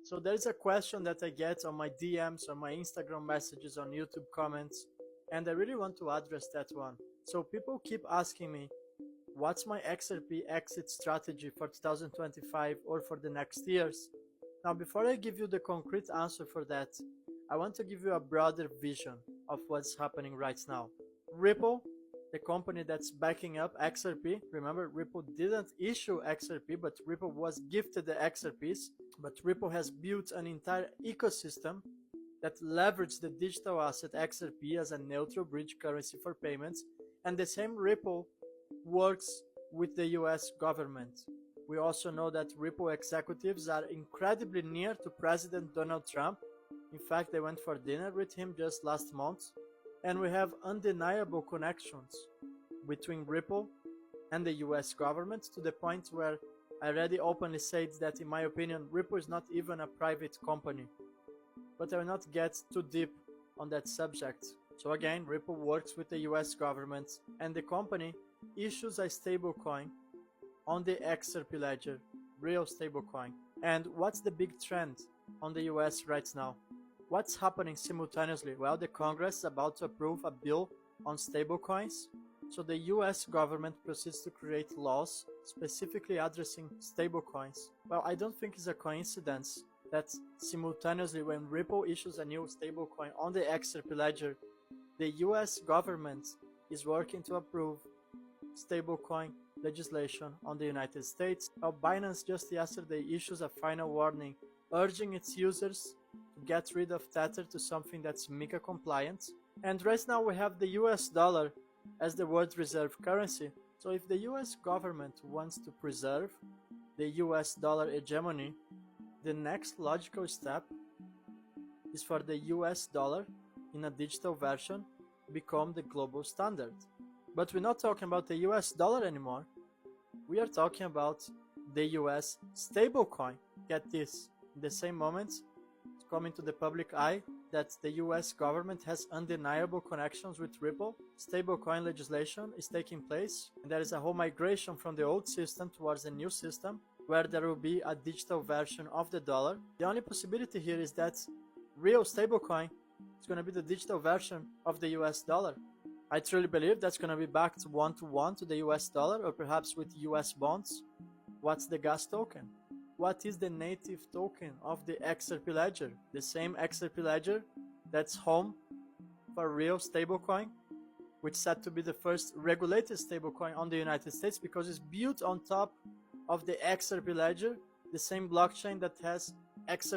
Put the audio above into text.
So there is a question that I get on my DMs, on my Instagram messages, on YouTube comments, and I really want to address that one. So people keep asking me, what's my XRP exit strategy for 2025 or for the next years? Now, before I give you the concrete answer for that, I want to give you a broader vision of what's happening right now. Ripple, the company that's backing up XRP, remember Ripple didn't issue XRP, but Ripple was gifted the XRPs, but Ripple has built an entire ecosystem that leverages the digital asset XRP as a neutral bridge currency for payments, and the same Ripple works with the US government. We also know that Ripple executives are incredibly near to President Donald Trump. In fact, they went for dinner with him just last month. And we have undeniable connections between Ripple and the US government, to the point where I already openly said that, in my opinion, Ripple is not even a private company. But I will not get too deep on that subject. So again, Ripple works with the US government, and the company issues a stablecoin on the XRP ledger, real stablecoin. And what's the big trend on the US right now? What's happening simultaneously? Well, the Congress is about to approve a bill on stablecoins, so the US government proceeds to create laws specifically addressing stablecoins. Well, I don't think it's a coincidence that simultaneously, when Ripple issues a new stablecoin on the XRP ledger, the US government is working to approve stablecoin legislation on the United States. Well, Binance just yesterday issues a final warning urging its users to get rid of Tether to something that's MiCA compliant. And right now we have the US dollar as the world reserve currency. So if the US government wants to preserve the US dollar hegemony, the next logical step is for the US dollar in a digital version become the global standard. But we're not talking about the US dollar anymore. We are talking about the US stablecoin. Get this, in the same moment it's coming to the public eye that the US government has undeniable connections with Ripple, stablecoin legislation is taking place, and there is a whole migration from the old system towards a new system where there will be a digital version of the dollar. The only possibility here is that real stablecoin is going to be the digital version of the US dollar. I truly believe that's going to be backed one-to-one to the US dollar, or perhaps with US bonds. What's the gas token? What is the native token of the XRP ledger? The same XRP ledger that's home for real stablecoin, which is said to be the first regulated stablecoin on the United States because it's built on top of the XRP ledger, the same blockchain that has XRP